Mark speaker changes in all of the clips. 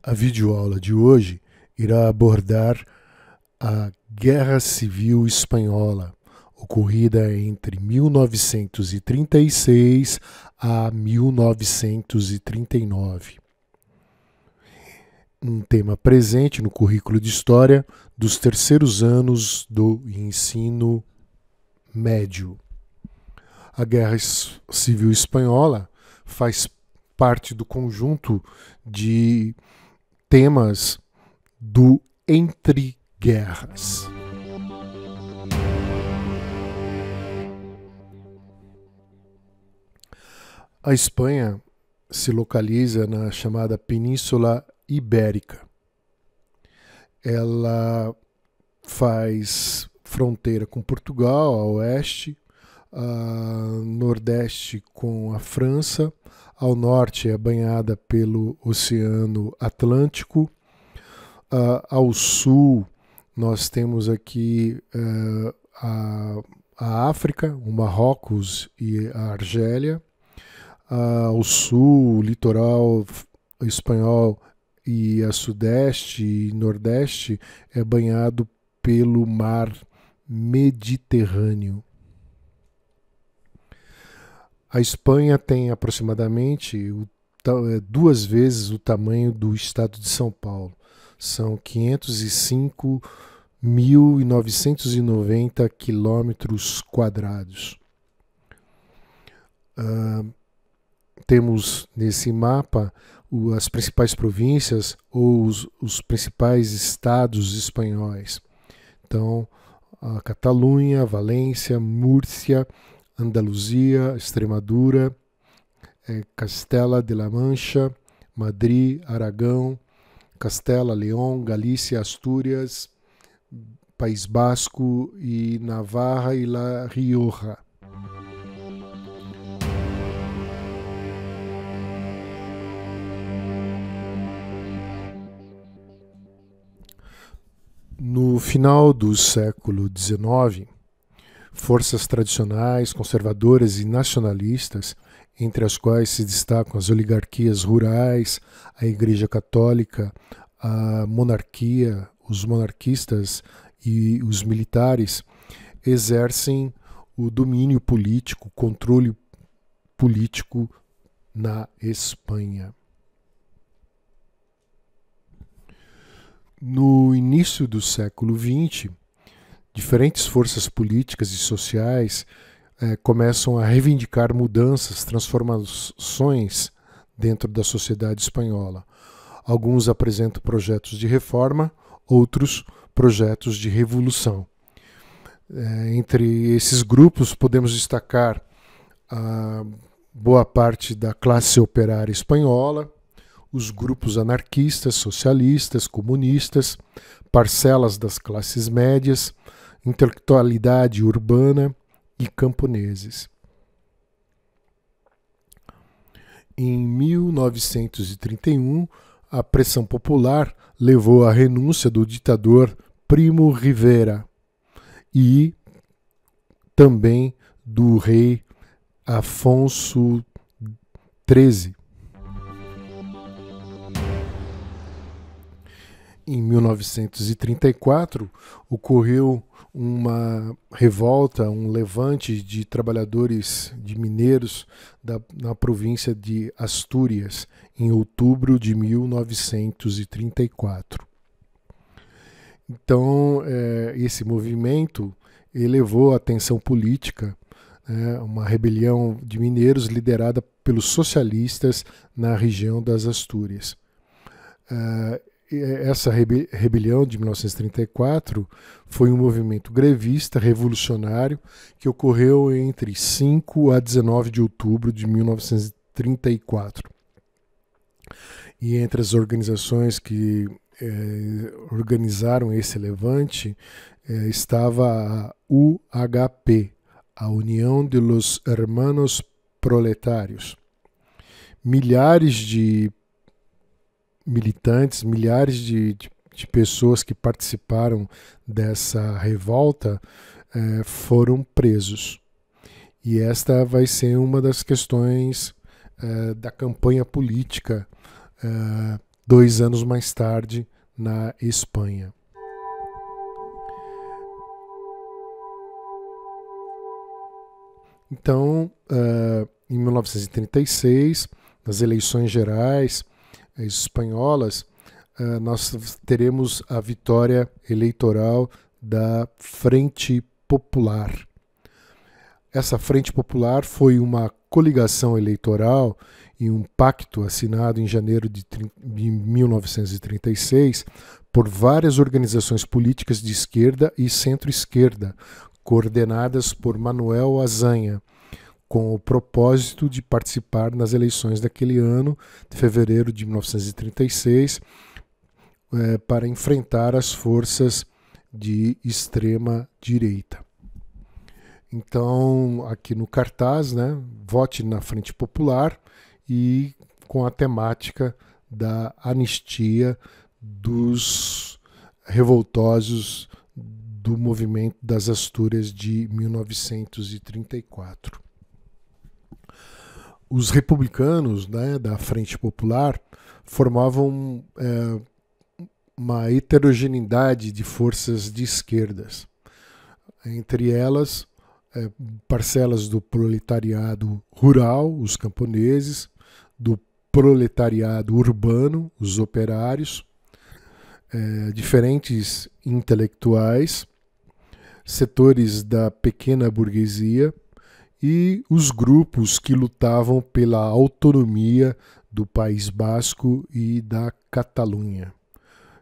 Speaker 1: A videoaula de hoje irá abordar a Guerra Civil Espanhola, ocorrida entre 1936 a 1939. Um tema presente no currículo de História dos terceiros anos do ensino médio. A Guerra Civil Espanhola faz parte do conjunto de temas do Entre Guerras. A Espanha se localiza na chamada Península Ibérica. Ela faz fronteira com Portugal, a oeste, a nordeste com a França, ao norte é banhada pelo Oceano Atlântico, ao sul nós temos aqui a África, o Marrocos e a Argélia, ao sul o litoral espanhol e a sudeste e nordeste é banhado pelo mar Mediterrâneo. A Espanha tem aproximadamente duas vezes o tamanho do estado de São Paulo. São 505.990 quilômetros quadrados. Temos nesse mapa as principais províncias ou os principais estados espanhóis. Então, a Catalunha, Valência, Múrcia, Andaluzia, Extremadura, Castela de la Mancha, Madrid, Aragão, Castela, León, Galícia, Astúrias, País Basco e Navarra e La Rioja. No final do século XIX, forças tradicionais, conservadoras e nacionalistas, entre as quais se destacam as oligarquias rurais, a Igreja Católica, a monarquia, os monarquistas e os militares, exercem o domínio político, o controle político na Espanha. No início do século XX, diferentes forças políticas e sociais começam a reivindicar mudanças, transformações dentro da sociedade espanhola. Alguns apresentam projetos de reforma, outros projetos de revolução. Entre esses grupos podemos destacar a boa parte da classe operária espanhola, os grupos anarquistas, socialistas, comunistas, parcelas das classes médias, intelectualidade urbana e camponeses. Em 1931, a pressão popular levou à renúncia do ditador Primo Rivera e também do rei Afonso XIII. Em 1934, ocorreu uma revolta, um levante de trabalhadores, de mineiros na província de Astúrias, em outubro de 1934. Então, esse movimento elevou a atenção política, uma rebelião de mineiros liderada pelos socialistas na região das Astúrias. Essa rebelião de 1934 foi um movimento grevista revolucionário que ocorreu entre 5 a 19 de outubro de 1934. E entre as organizações que organizaram esse levante estava a UHP, a União de los Hermanos Proletários. Milhares de militantes, milhares de pessoas que participaram dessa revolta foram presos. E esta vai ser uma das questões da campanha política 2 anos mais tarde na Espanha. Então, em 1936, nas eleições gerais espanholas, nós teremos a vitória eleitoral da Frente Popular. Essa Frente Popular foi uma coligação eleitoral e um pacto assinado em janeiro de 1936 por várias organizações políticas de esquerda e centro-esquerda, coordenadas por Manuel Azaña, com o propósito de participar nas eleições daquele ano, de fevereiro de 1936, para enfrentar as forças de extrema direita. Então, aqui no cartaz, né, vote na Frente Popular e com a temática da anistia dos revoltosos do movimento das Astúrias de 1934. Os republicanos, né, da Frente Popular formavam uma heterogeneidade de forças de esquerdas. Entre elas, parcelas do proletariado rural, os camponeses, do proletariado urbano, os operários, diferentes intelectuais, setores da pequena burguesia e os grupos que lutavam pela autonomia do País Basco e da Catalunha.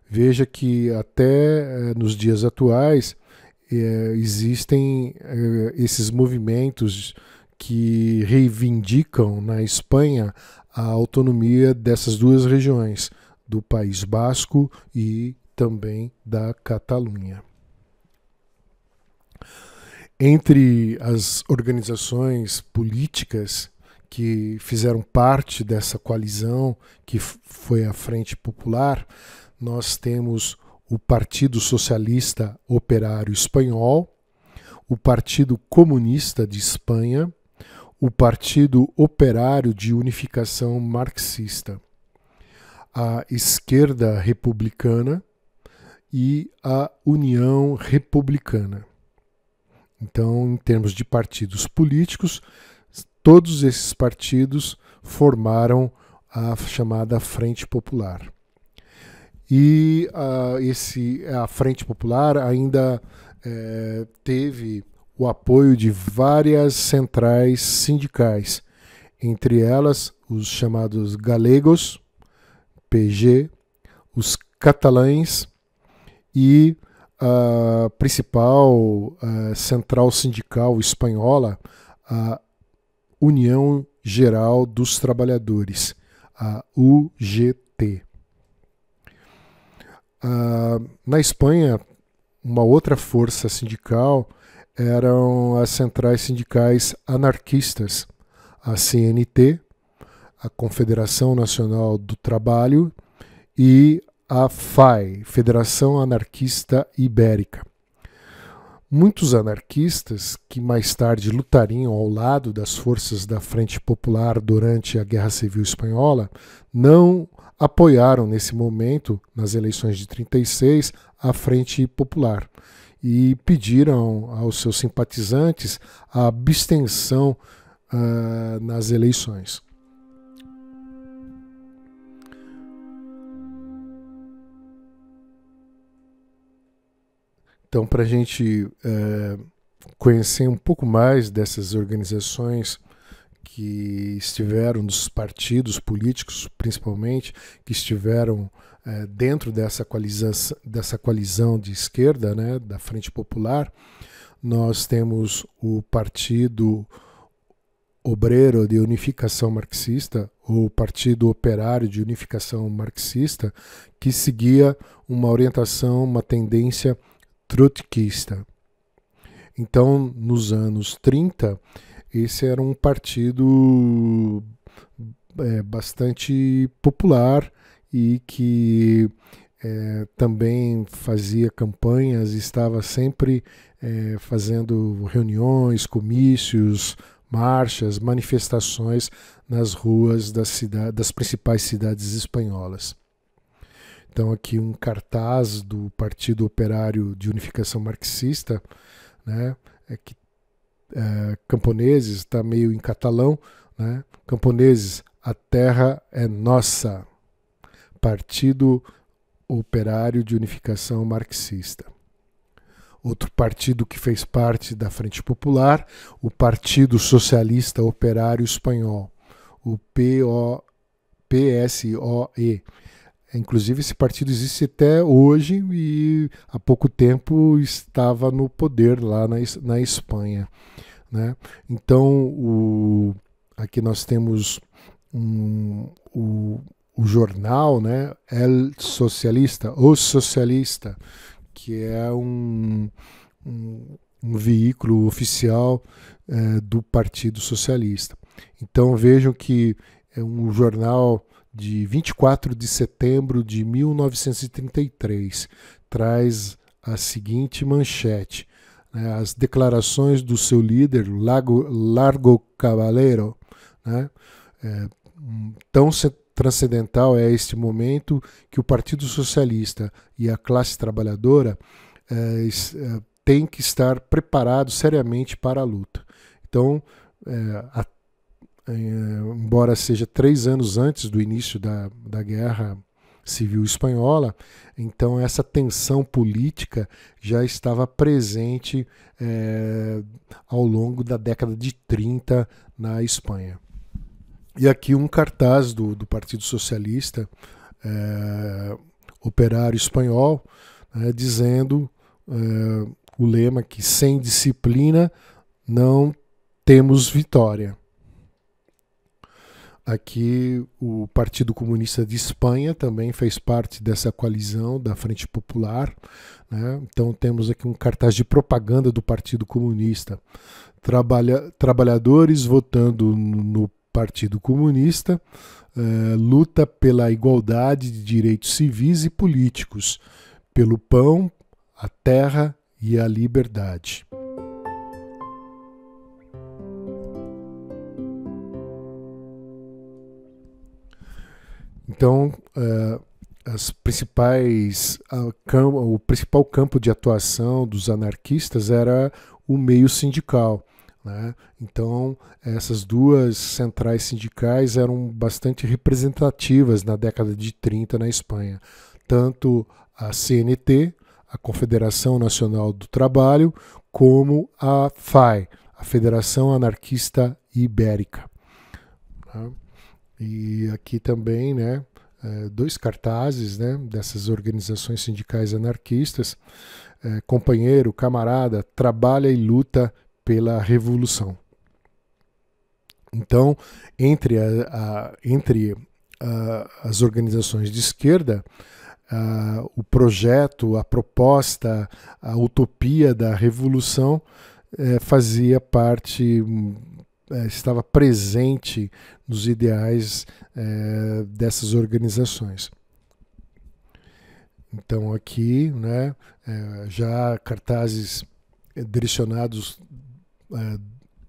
Speaker 1: Veja que até nos dias atuais existem esses movimentos que reivindicam na Espanha a autonomia dessas duas regiões, do País Basco e também da Catalunha. Entre as organizações políticas que fizeram parte dessa coalizão, que foi a Frente Popular, nós temos o Partido Socialista Operário Espanhol, o Partido Comunista de Espanha, o Partido Operário de Unificação Marxista, a Esquerda Republicana e a União Republicana. Então, em termos de partidos políticos, todos esses partidos formaram a chamada Frente Popular. E a Frente Popular ainda teve o apoio de várias centrais sindicais, entre elas os chamados galegos, PG, os catalães e a principal central sindical espanhola, a União Geral dos Trabalhadores, a UGT. Na Espanha, uma outra força sindical eram as centrais sindicais anarquistas, a CNT, a Confederação Nacional do Trabalho, e a FAI, Federação Anarquista Ibérica. Muitos anarquistas, que mais tarde lutariam ao lado das forças da Frente Popular durante a Guerra Civil Espanhola, não apoiaram nesse momento, nas eleições de 36, a Frente Popular e pediram aos seus simpatizantes a abstenção nas eleições. Então, para a gente conhecer um pouco mais dessas organizações que estiveram, dos partidos políticos principalmente, que estiveram dentro dessa coalizão de esquerda, né, da Frente Popular, nós temos o Partido Obreiro de Unificação Marxista, ou Partido Operário de Unificação Marxista, que seguia uma orientação, uma tendência trotskista. Então, nos anos 30, esse era um partido bastante popular e que também fazia campanhas, estava sempre fazendo reuniões, comícios, marchas, manifestações nas ruas das principais cidades espanholas. Então aqui um cartaz do Partido Operário de Unificação Marxista, né? Camponeses, está meio em catalão, né? Camponeses, a terra é nossa. Partido Operário de Unificação Marxista. Outro partido que fez parte da Frente Popular, o Partido Socialista Operário Espanhol, o PSOE. Inclusive esse partido existe até hoje e há pouco tempo estava no poder lá na Espanha, né? Então aqui nós temos o jornal, né, El Socialista, O Socialista, que é um veículo oficial do Partido Socialista. Então vejam que é um jornal de 24 de setembro de 1933, traz a seguinte manchete, né, as declarações do seu líder, Largo Caballero, né, tão transcendental é este momento que o Partido Socialista e a classe trabalhadora têm que estar preparados seriamente para a luta. Então, embora seja 3 anos antes do início da Guerra Civil Espanhola, então essa tensão política já estava presente ao longo da década de 30 na Espanha. E aqui um cartaz do Partido Socialista Operário Espanhol, dizendo o lema que sem disciplina não temos vitória. Aqui o Partido Comunista de Espanha também fez parte dessa coalizão da Frente Popular, né? Então temos aqui um cartaz de propaganda do Partido Comunista. Trabalhadores votando no Partido Comunista, luta pela igualdade de direitos civis e políticos, pelo pão, a terra e a liberdade. Então, o principal campo de atuação dos anarquistas era o meio sindical, né? Então, essas duas centrais sindicais eram bastante representativas na década de 30 na Espanha. Tanto a CNT, a Confederação Nacional do Trabalho, como a FAI, a Federação Anarquista Ibérica. Tá? E aqui também, né, 2 cartazes, né, dessas organizações sindicais anarquistas. Companheiro, camarada, trabalha e luta pela revolução. Então, entre as organizações de esquerda, o projeto, a proposta, a utopia da revolução fazia parte, estava presente nos ideais dessas organizações. Então aqui, né, já cartazes direcionados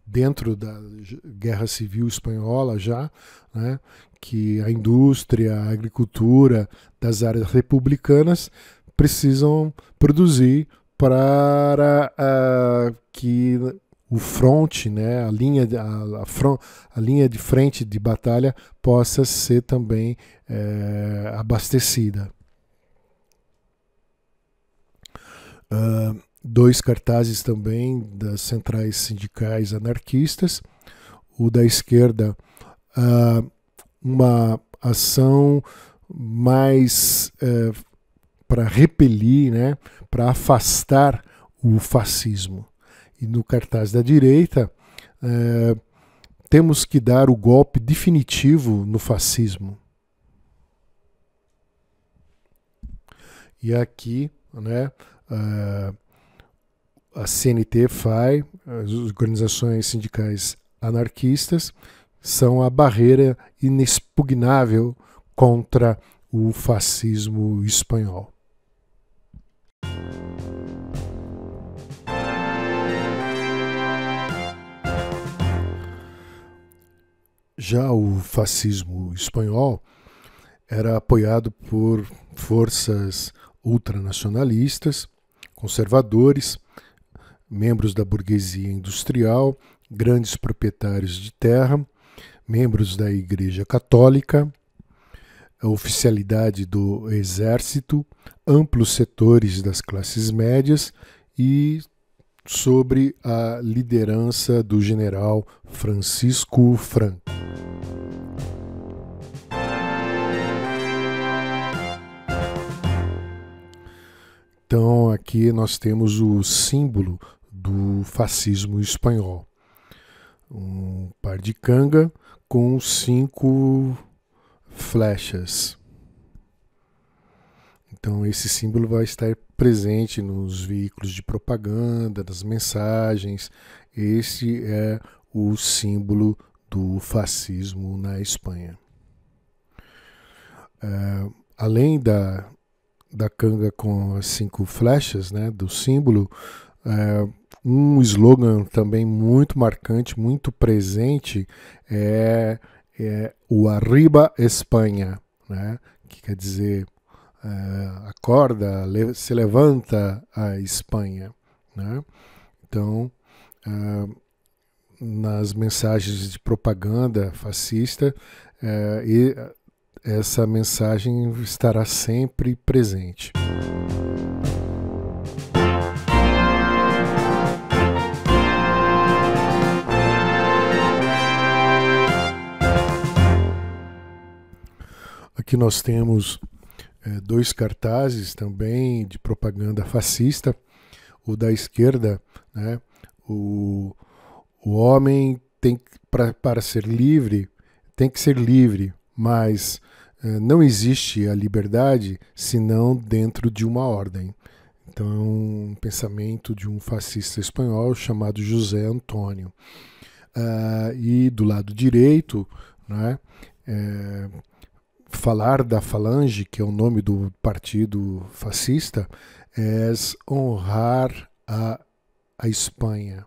Speaker 1: dentro da Guerra Civil Espanhola já, né, que a indústria, a agricultura das áreas republicanas precisam produzir para que o fronte, né, a linha de frente de batalha possa ser também abastecida. 2 cartazes também das centrais sindicais anarquistas. O da esquerda, uma ação mais para repelir, né, para afastar o fascismo. E no cartaz da direita, temos que dar o golpe definitivo no fascismo. E aqui, né, a CNT, FAI, as organizações sindicais anarquistas, são a barreira inexpugnável contra o fascismo espanhol. Já o fascismo espanhol, era apoiado por forças ultranacionalistas, conservadores, membros da burguesia industrial, grandes proprietários de terra, membros da Igreja Católica, a oficialidade do exército, amplos setores das classes médias e sobre a liderança do general Francisco Franco. Então aqui nós temos o símbolo do fascismo espanhol. Um par de canga com 5 flechas. Então esse símbolo vai estar presente nos veículos de propaganda, nas mensagens. Esse é o símbolo do fascismo na Espanha. Além da canga com as 5 flechas, né, do símbolo, um slogan também muito marcante, muito presente, é o Arriba Espanha, né, que quer dizer acorda, se levanta a Espanha, né? Então, nas mensagens de propaganda fascista, essa mensagem estará sempre presente. Aqui nós temos 2 cartazes também de propaganda fascista. O da esquerda, né, o homem tem para ser livre, tem que ser livre, mas não existe a liberdade senão dentro de uma ordem. Então é um pensamento de um fascista espanhol chamado José Antônio. E do lado direito, né, falar da Falange, que é o nome do partido fascista, é honrar a Espanha.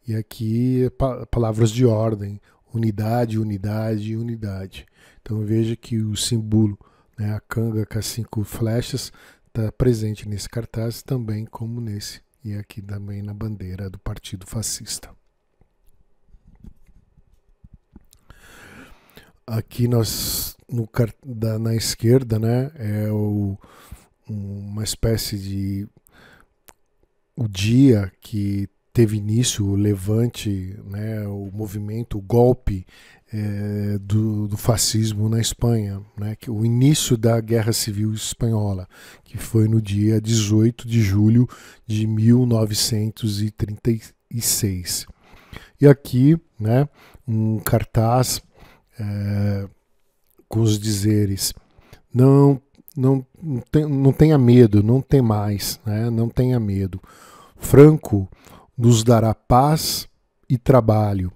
Speaker 1: E aqui palavras de ordem: unidade, unidade, unidade. Então veja que o símbolo, né, a canga com as 5 flechas, está presente nesse cartaz também como nesse. E aqui também na bandeira do partido fascista. Aqui nós, na esquerda, né, é uma espécie de o dia que teve início o levante, né, o movimento, o golpe do fascismo na Espanha, né, que o início da Guerra Civil Espanhola, que foi no dia 18 de julho de 1936. E aqui, né, um cartaz com os dizeres: não tenha medo, não tem mais, né? Não tenha medo. Franco nos dará paz e trabalho,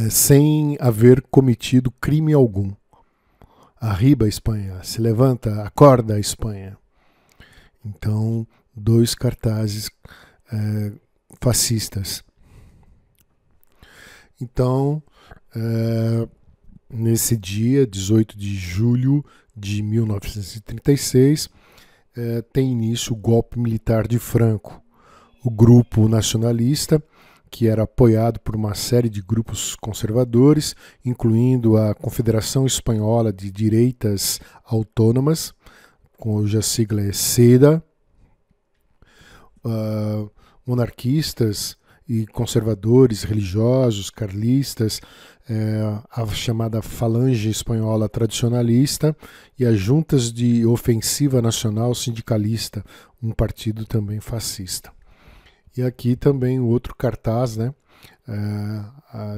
Speaker 1: sem haver cometido crime algum. Arriba, Espanha, se levanta, acorda, Espanha. Então, 2 cartazes fascistas. Então, nesse dia, 18 de julho de 1936, tem início o golpe militar de Franco. O grupo nacionalista, que era apoiado por uma série de grupos conservadores, incluindo a Confederação Espanhola de Direitas Autônomas, cuja sigla é CEDA, monarquistas e conservadores, religiosos, carlistas, a chamada Falange Espanhola Tradicionalista e as Juntas de Ofensiva Nacional Sindicalista, um partido também fascista. E aqui também o outro cartaz, né?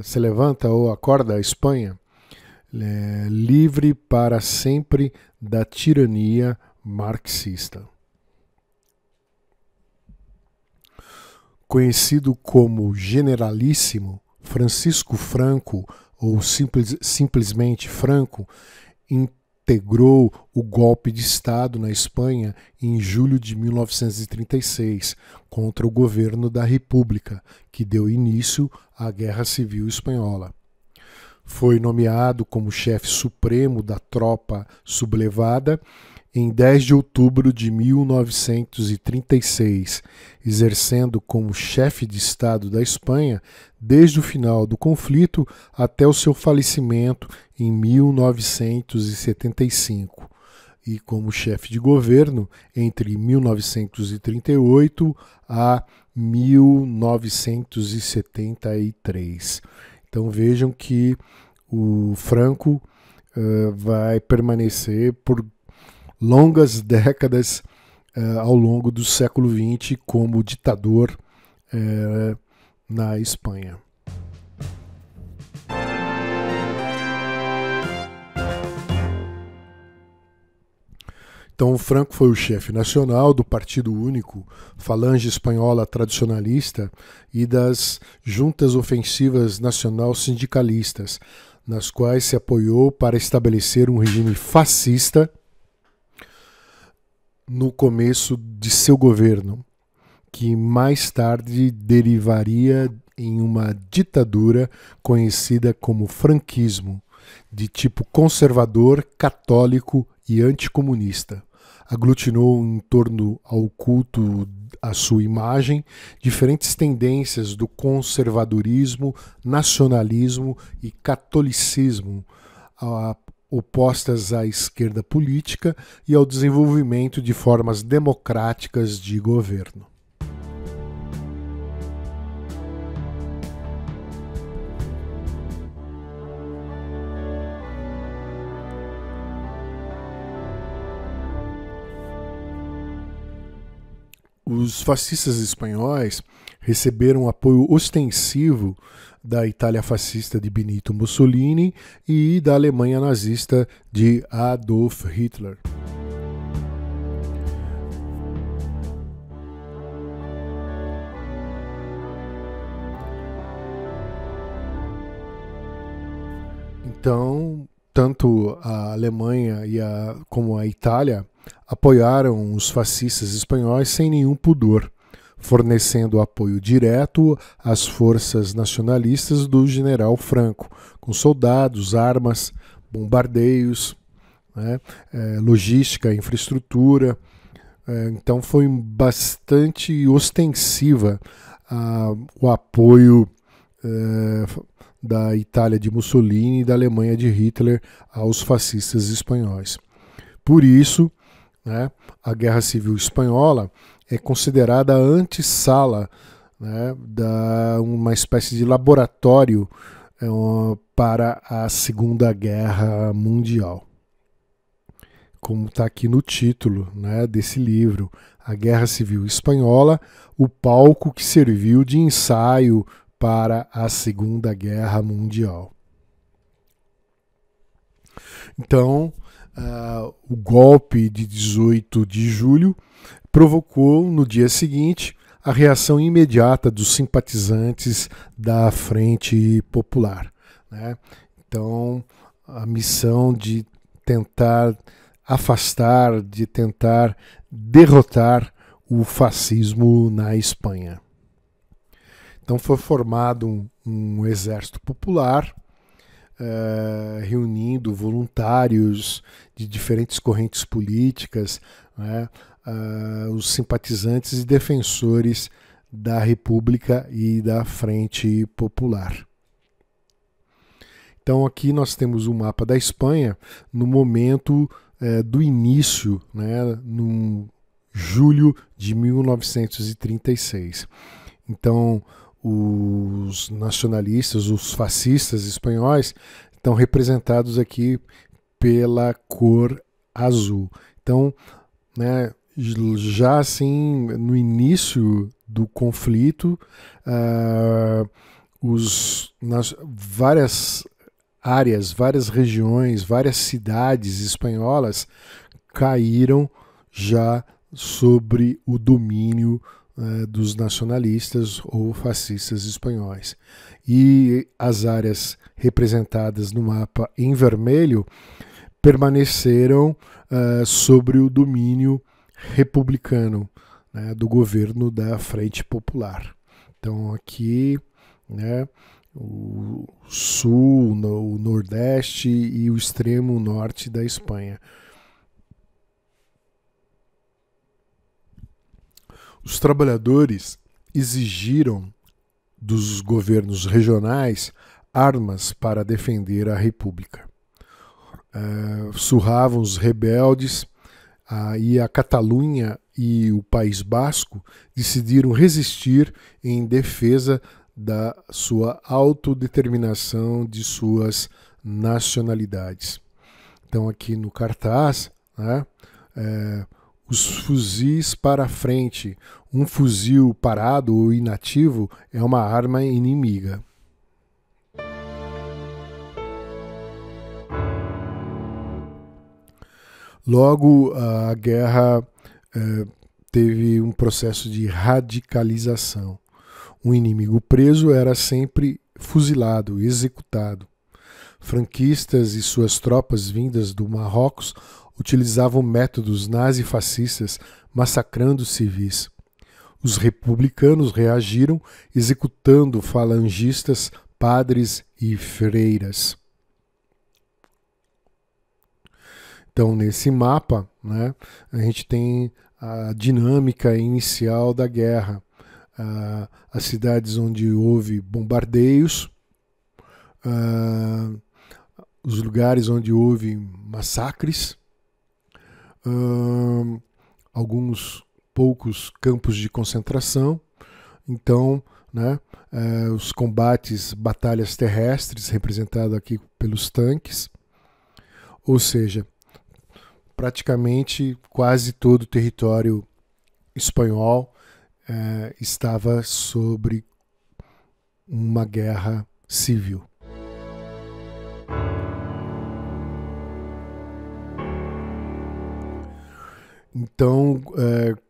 Speaker 1: Se levanta ou acorda a Espanha, livre para sempre da tirania marxista. Conhecido como Generalíssimo, Francisco Franco, ou simplesmente Franco, integrou o golpe de Estado na Espanha em julho de 1936 contra o governo da República, que deu início à Guerra Civil Espanhola. foi nomeado como chefe supremo da tropa sublevada em 10 de outubro de 1936, exercendo como chefe de Estado da Espanha desde o final do conflito até o seu falecimento em 1975, e como chefe de governo entre 1938 a 1973. Então vejam que o Franco vai permanecer por longas décadas ao longo do século XX como ditador na Espanha. Então, o Franco foi o chefe nacional do Partido Único, Falange Espanhola Tradicionalista e das Juntas Ofensivas Nacional Sindicalistas, nas quais se apoiou para estabelecer um regime fascista no começo de seu governo, que mais tarde derivaria em uma ditadura conhecida como franquismo, de tipo conservador, católico e anticomunista. Aglutinou em torno ao culto à sua imagem diferentes tendências do conservadorismo, nacionalismo e catolicismo, opostas à esquerda política e ao desenvolvimento de formas democráticas de governo. Os fascistas espanhóis receberam apoio ostensivo da Itália fascista de Benito Mussolini e da Alemanha nazista de Adolf Hitler. Então, tanto a Alemanha como a Itália apoiaram os fascistas espanhóis sem nenhum pudor, fornecendo apoio direto às forças nacionalistas do general Franco, com soldados, armas, bombardeios, logística, infraestrutura. Então foi bastante ostensiva o apoio da Itália de Mussolini e da Alemanha de Hitler aos fascistas espanhóis. Por isso, a Guerra Civil Espanhola é considerada a antessala, uma espécie de laboratório para a Segunda Guerra Mundial. Como está aqui no título desse livro, A Guerra Civil Espanhola, o palco que serviu de ensaio para a Segunda Guerra Mundial. Então, o golpe de 18 de julho provocou, no dia seguinte, a reação imediata dos simpatizantes da Frente Popular. Então, a missão de tentar afastar, de tentar derrotar o fascismo na Espanha. Então foi formado um exército popular, reunindo voluntários de diferentes correntes políticas, os simpatizantes e defensores da República e da Frente Popular. Então aqui nós temos um mapa da Espanha no momento do início, no julho de 1936. Então os nacionalistas, os fascistas espanhóis estão representados aqui pela cor azul. Então, já assim, no início do conflito, várias áreas, várias regiões, várias cidades espanholas caíram já sobre o domínio dos nacionalistas ou fascistas espanhóis. E as áreas representadas no mapa em vermelho permaneceram sobre o domínio republicano do governo da Frente Popular. Então aqui o sul, o nordeste e o extremo norte da Espanha. Os trabalhadores exigiram dos governos regionais armas para defender a República. Surravam os rebeldes, e a Catalunha e o País Basco decidiram resistir em defesa da sua autodeterminação, de suas nacionalidades. Então aqui no cartaz, né, os fuzis para frente. Um fuzil parado ou inativo é uma arma inimiga. Logo, a guerra teve um processo de radicalização. Um inimigo preso era sempre fuzilado, executado. Franquistas e suas tropas vindas do Marrocos utilizavam métodos nazifascistas massacrando civis. Os republicanos reagiram executando falangistas, padres e freiras. Então, nesse mapa, né, a gente tem a dinâmica inicial da guerra. As cidades onde houve bombardeios, os lugares onde houve massacres, alguns poucos campos de concentração. Então, né, os combates, batalhas terrestres, representado aqui pelos tanques, ou seja, praticamente quase todo o território espanhol estava sobre uma guerra civil. Então,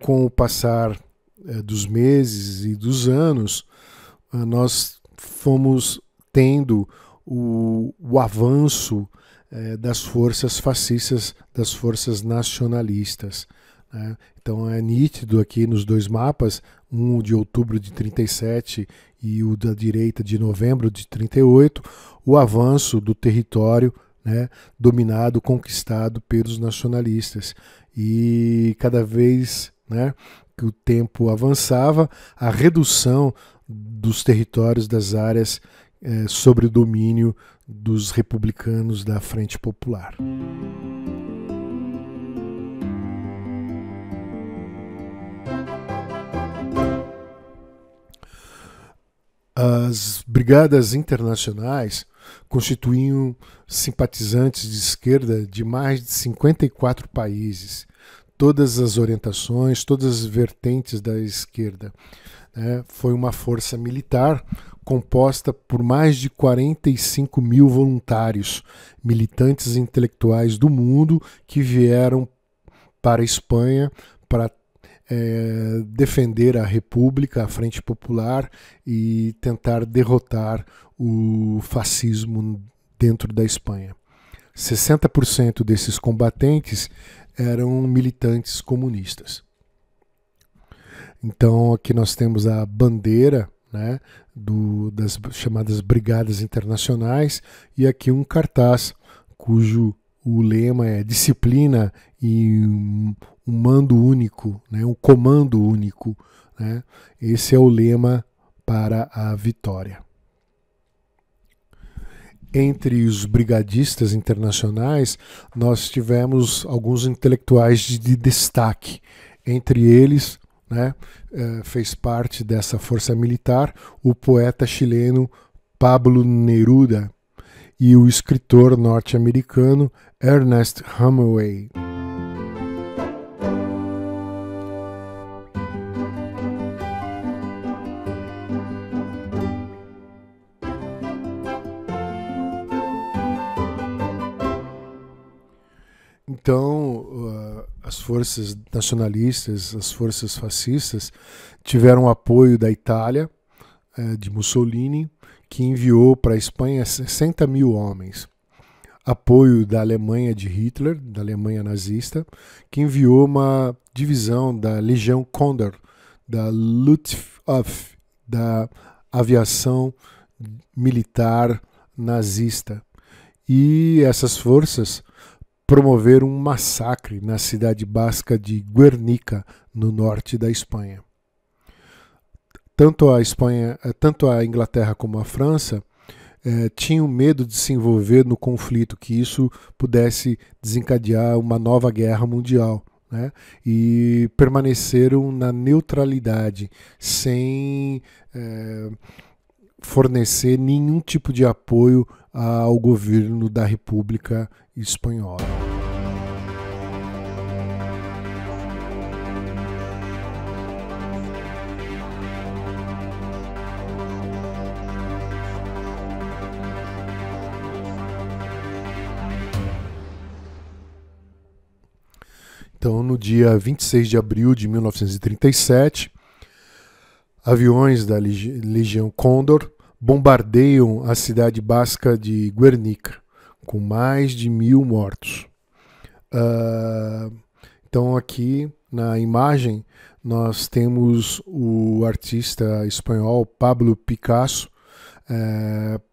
Speaker 1: com o passar dos meses e dos anos, nós fomos tendo o avanço das forças fascistas, das forças nacionalistas. Né? Então é nítido aqui nos dois mapas, um de outubro de 37 e o da direita de novembro de 38, o avanço do território, né, dominado, conquistado pelos nacionalistas. E cada vez, né, que o tempo avançava, a redução dos territórios das áreas sobre o domínio dos republicanos da Frente Popular. As brigadas internacionais constituíam simpatizantes de esquerda de mais de 54 países, todas as orientações, todas as vertentes da esquerda. Foi uma força militar composta por mais de 45 mil voluntários, militantes intelectuais do mundo que vieram para a Espanha para defender a República, a Frente Popular e tentar derrotar o fascismo dentro da Espanha. 60% desses combatentes eram militantes comunistas. Então aqui nós temos a bandeira, né, das chamadas brigadas internacionais, e aqui um cartaz cujo o lema é disciplina e um mando único, né, um comando único. Né? Esse é o lema para a vitória. Entre os brigadistas internacionais, nós tivemos alguns intelectuais de destaque. Entre eles, né, fez parte dessa força militar o poeta chileno Pablo Neruda e o escritor norte-americano Ernest Hemingway. Então, as forças nacionalistas, as forças fascistas, tiveram apoio da Itália, de Mussolini, que enviou para a Espanha 60 mil homens. Apoio da Alemanha de Hitler, da Alemanha nazista, que enviou uma divisão da Legião Condor, da Luftwaffe, da aviação militar nazista. E essas forças promoveram um massacre na cidade basca de Guernica, no norte da Espanha. Tanto a Inglaterra como a França tinham medo de se envolver no conflito, que isso pudesse desencadear uma nova guerra mundial, né? E permaneceram na neutralidade, sem fornecer nenhum tipo de apoio ao governo da República Espanhola. Então, no dia 26 de abril de 1937, aviões da Legião Condor bombardeiam a cidade basca de Guernica, com mais de 1.000 mortos. Então, aqui na imagem, nós temos o artista espanhol Pablo Picasso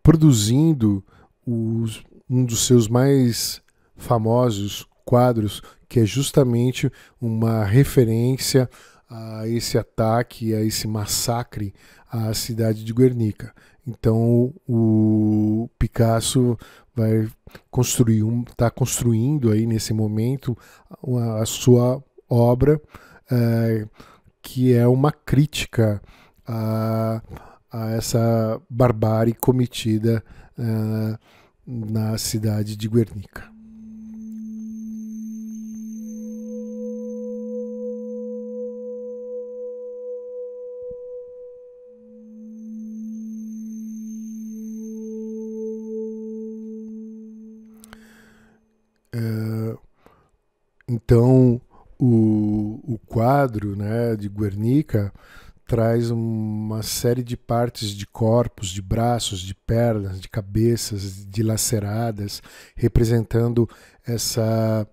Speaker 1: produzindo um dos seus mais famosos quadros, que é justamente uma referência a esse ataque, a esse massacre à cidade de Guernica. Então o Picasso está construindo aí nesse momento a sua obra, que é uma crítica a essa barbárie cometida na cidade de Guernica. Então, o quadro, né, de Guernica traz uma série de partes de corpos, de braços, de pernas, de cabeças dilaceradas, representando essa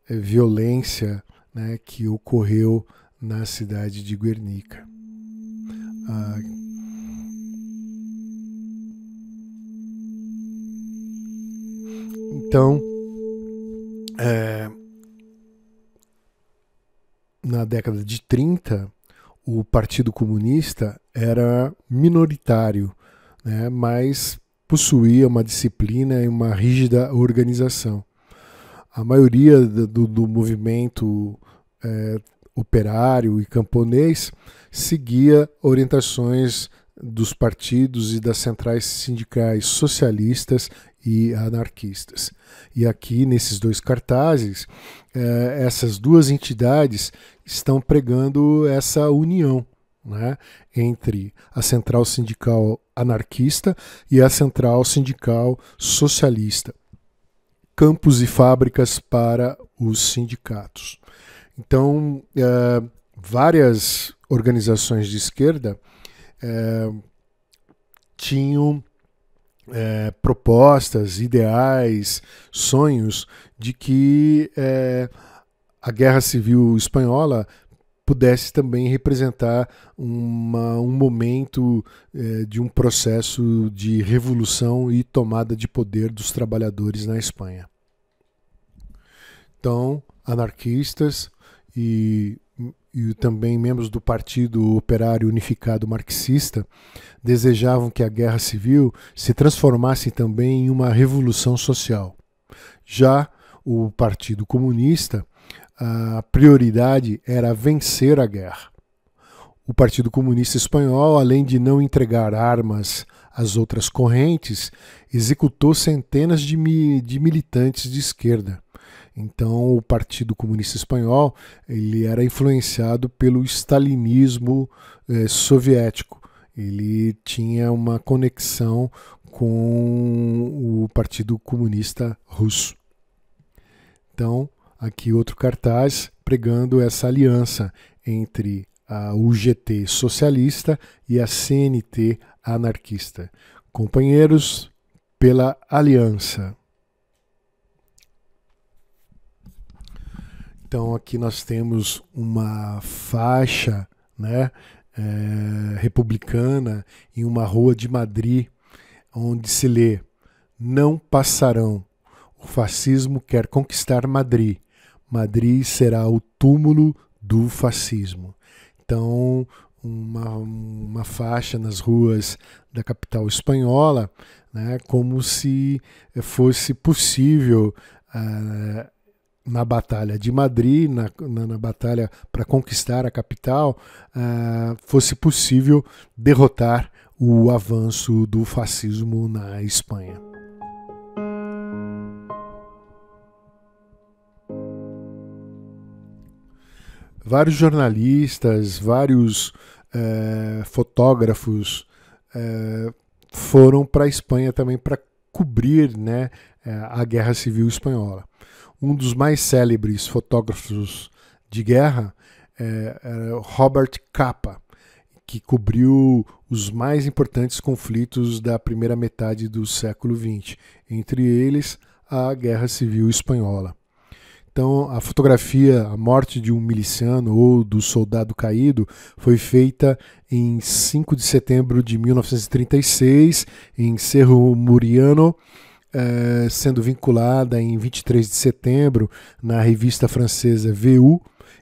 Speaker 1: violência, né, que ocorreu na cidade de Guernica. Então, na década de 30, o Partido Comunista era minoritário, né, mas possuía uma disciplina e uma rígida organização. A maioria do movimento operário e camponês seguia orientações dos partidos e das centrais sindicais socialistas e anarquistas. E aqui, nesses dois cartazes, essas duas entidades estão pregando essa união, né, entre a central sindical anarquista e a central sindical socialista. Campos e fábricas para os sindicatos. Então, várias organizações de esquerda tinham propostas, ideais, sonhos de que a Guerra Civil Espanhola pudesse também representar um momento de um processo de revolução e tomada de poder dos trabalhadores na Espanha. Então, anarquistas e também membros do Partido Operário Unificado Marxista desejavam que a Guerra Civil se transformasse também em uma revolução social. Já o Partido Comunista, a prioridade era vencer a guerra. O Partido Comunista Espanhol, além de não entregar armas às outras correntes, executou centenas de militantes de esquerda. Então, o Partido Comunista Espanhol ele era influenciado pelo stalinismo soviético. Ele tinha uma conexão com o Partido Comunista Russo. Então, aqui outro cartaz pregando essa aliança entre a UGT socialista e a CNT anarquista. Companheiros pela aliança. Então aqui nós temos uma faixa, né, republicana em uma rua de Madrid, onde se lê: não passarão. O fascismo quer conquistar Madrid. Madrid será o túmulo do fascismo. Então, uma faixa nas ruas da capital espanhola, né, como se fosse possível, na Batalha de Madrid, na batalha para conquistar a capital, fosse possível derrotar o avanço do fascismo na Espanha. Vários jornalistas, vários fotógrafos foram para a Espanha também para cobrir, né, a Guerra Civil Espanhola. Um dos mais célebres fotógrafos de guerra era Robert Capa, que cobriu os mais importantes conflitos da primeira metade do século XX, entre eles a Guerra Civil Espanhola. Então, a fotografia A Morte de um Miliciano ou do Soldado Caído foi feita em 5 de setembro de 1936, em Cerro Muriano, sendo vinculada em 23 de setembro na revista francesa VU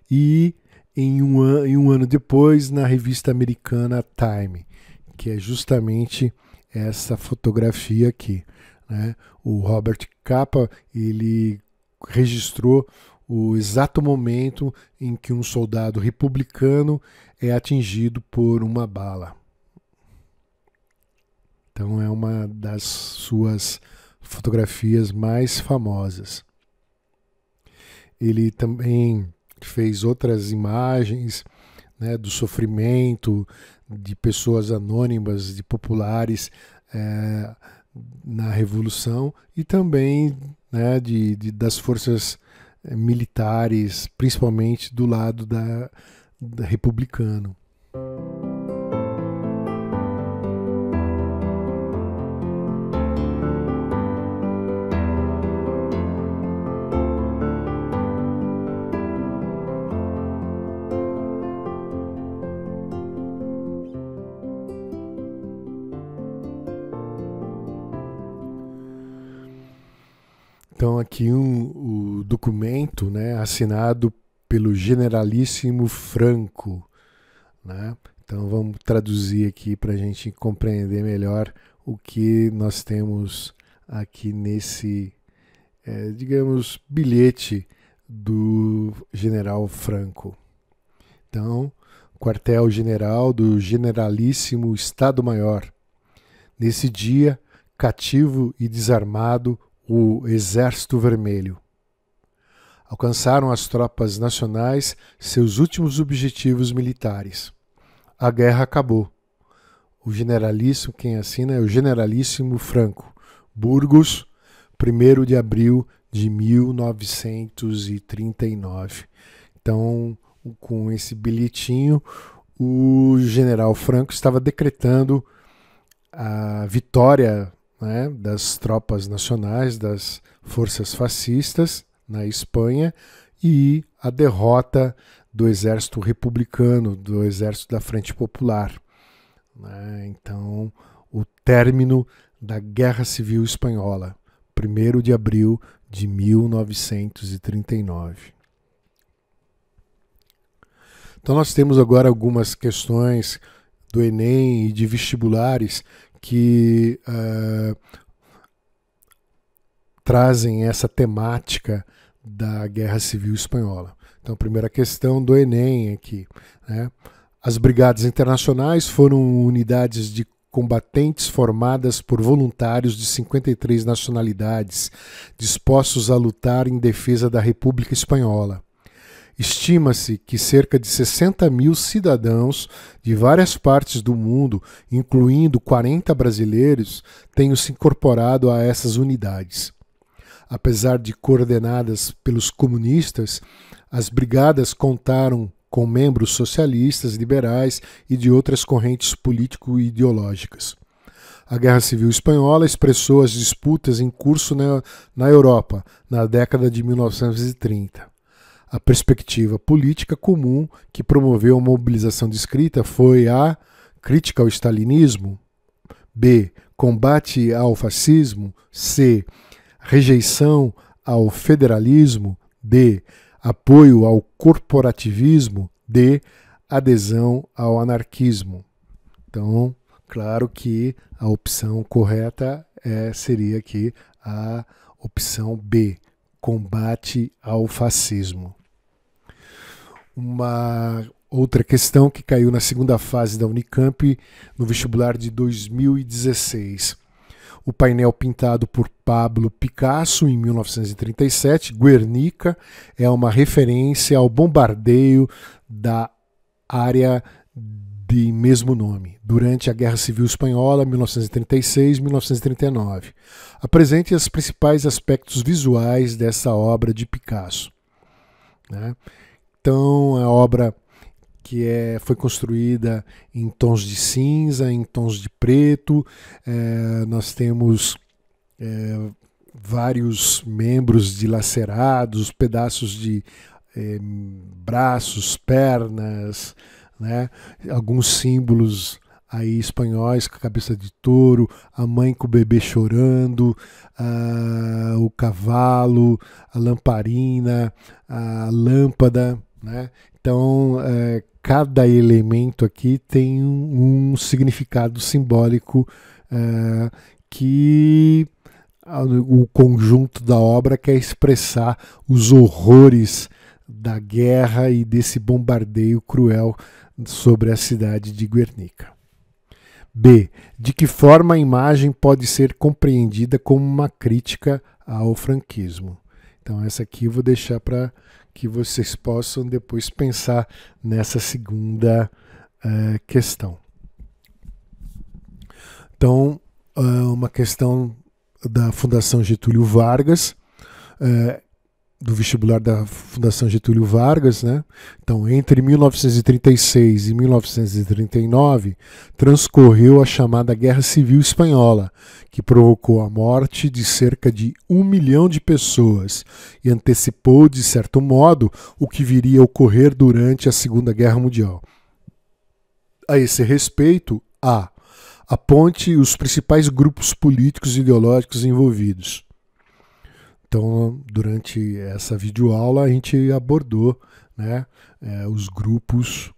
Speaker 1: e em um ano depois na revista americana Time, que é justamente essa fotografia aqui, né? O Robert Capa, ele registrou o exato momento em que um soldado republicano é atingido por uma bala. Então é uma das suas fotografias mais famosas. Ele também fez outras imagens, né, do sofrimento de pessoas anônimas, de populares na Revolução e também, né, das forças militares, principalmente do lado da republicano. Então aqui o documento, né, assinado pelo Generalíssimo Franco, né? Então vamos traduzir aqui para a gente compreender melhor o que nós temos aqui nesse, digamos, bilhete do General Franco. Então, quartel-general do Generalíssimo Estado-Maior. Nesse dia, cativo e desarmado, o Exército Vermelho. Alcançaram as tropas nacionais seus últimos objetivos militares. A guerra acabou. O generalíssimo, quem assina é o Generalíssimo Franco. Burgos, 1º de abril de 1939. Então, com esse bilhetinho, o general Franco estava decretando a vitória, né, das tropas nacionais, das forças fascistas na Espanha e a derrota do exército republicano, do exército da Frente Popular, né? Então, o término da Guerra Civil Espanhola, 1º de abril de 1939. Então, nós temos agora algumas questões do Enem e de vestibulares que trazem essa temática da Guerra Civil Espanhola. Então, a primeira questão do Enem aqui, né? As brigadas internacionais foram unidades de combatentes formadas por voluntários de 53 nacionalidades, dispostos a lutar em defesa da República Espanhola. Estima-se que cerca de 60 mil cidadãos de várias partes do mundo, incluindo 40 brasileiros, tenham se incorporado a essas unidades. Apesar de coordenadas pelos comunistas, as brigadas contaram com membros socialistas, liberais e de outras correntes político-ideológicas. A Guerra Civil Espanhola expressou as disputas em curso na Europa na década de 1930. A perspectiva política comum que promoveu a mobilização descrita foi a crítica ao stalinismo, b. combate ao fascismo. C, rejeição ao federalismo. D, apoio ao corporativismo. D, adesão ao anarquismo. Então, claro que a opção correta seria aqui a opção B, combate ao fascismo. Uma outra questão que caiu na segunda fase da Unicamp no vestibular de 2016. O painel pintado por Pablo Picasso em 1937, Guernica, é uma referência ao bombardeio da área de mesmo nome, durante a Guerra Civil Espanhola, 1936-1939. Apresente os principais aspectos visuais dessa obra de Picasso. Né? Então, a obra que foi construída em tons de cinza, em tons de preto, nós temos vários membros dilacerados, pedaços de braços, pernas, né? Alguns símbolos aí espanhóis, com a cabeça de touro, a mãe com o bebê chorando, o cavalo, a lamparina, a lâmpada, né? Então, cada elemento aqui tem um significado simbólico que o conjunto da obra quer expressar os horrores da guerra e desse bombardeio cruel sobre a cidade de Guernica. B. De que forma a imagem pode ser compreendida como uma crítica ao franquismo? Então essa aqui eu vou deixar para que vocês possam depois pensar nessa segunda questão. Então, uma questão da Fundação Getúlio Vargas, do vestibular da Fundação Getúlio Vargas, né? Então, entre 1936 e 1939, transcorreu a chamada Guerra Civil Espanhola, que provocou a morte de cerca de 1 milhão de pessoas e antecipou, de certo modo, o que viria a ocorrer durante a Segunda Guerra Mundial. A esse respeito, aponte os principais grupos políticos e ideológicos envolvidos. Então, durante essa videoaula, a gente abordou, né, os grupos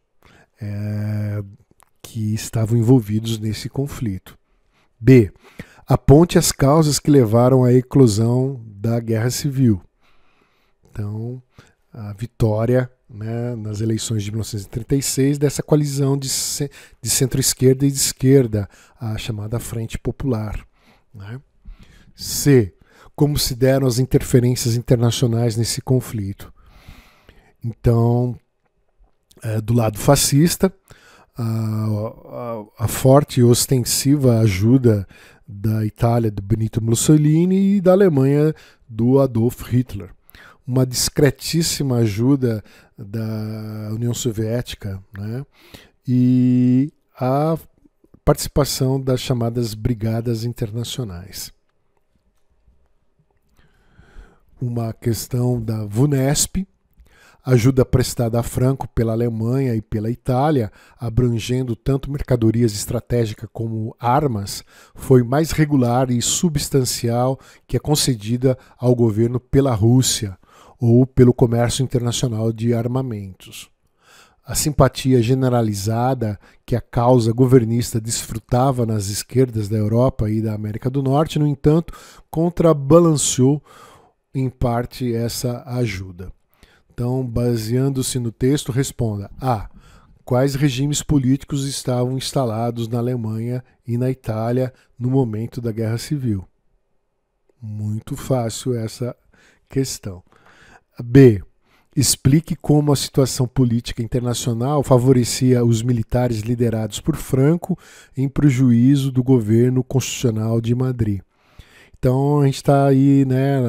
Speaker 1: que estavam envolvidos nesse conflito. B. Aponte as causas que levaram à eclosão da Guerra Civil. Então, a vitória, né, nas eleições de 1936 dessa coalizão de centro-esquerda e de esquerda, a chamada Frente Popular. Né? C. Como se deram as interferências internacionais nesse conflito. Então, do lado fascista, a forte e ostensiva ajuda da Itália do Benito Mussolini e da Alemanha do Adolf Hitler. Uma discretíssima ajuda da União Soviética, né? E a participação das chamadas brigadas internacionais. Uma questão da VUNESP, ajuda prestada a Franco pela Alemanha e pela Itália, abrangendo tanto mercadorias estratégicas como armas, foi mais regular e substancial que a concedida ao governo pela Rússia ou pelo comércio internacional de armamentos. A simpatia generalizada que a causa governista desfrutava nas esquerdas da Europa e da América do Norte, no entanto, contrabalanceou em parte essa ajuda. Então, baseando-se no texto, responda: A. Quais regimes políticos estavam instalados na Alemanha e na Itália no momento da Guerra Civil? Muito fácil essa questão. B. Explique como a situação política internacional favorecia os militares liderados por Franco em prejuízo do governo constitucional de Madrid. Então, a gente está aí, né,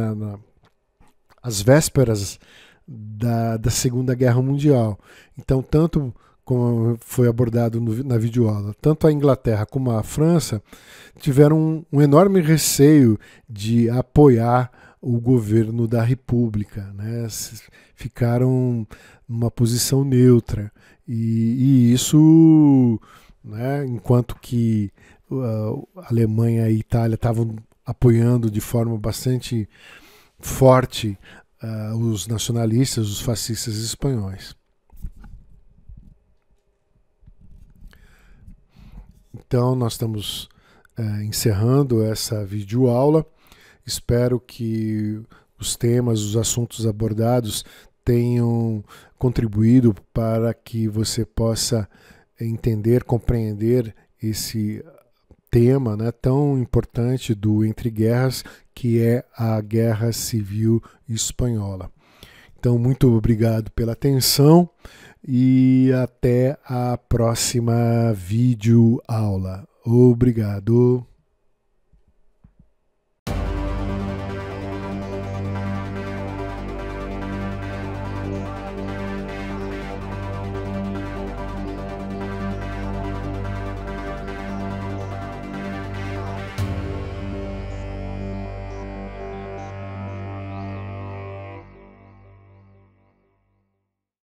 Speaker 1: às vésperas da Segunda Guerra Mundial. Então, tanto como foi abordado na videoaula, tanto a Inglaterra como a França tiveram um enorme receio de apoiar o governo da República, né? Ficaram numa posição neutra. E isso, né, enquanto que a Alemanha e a Itália estavam apoiando de forma bastante forte os nacionalistas, os fascistas espanhóis. Então, nós estamos encerrando essa videoaula. Espero que os temas, os assuntos abordados tenham contribuído para que você possa entender, compreender esse tema, né, tão importante do Entre Guerras, que é a Guerra Civil Espanhola. Então, muito obrigado pela atenção e até a próxima videoaula. Obrigado.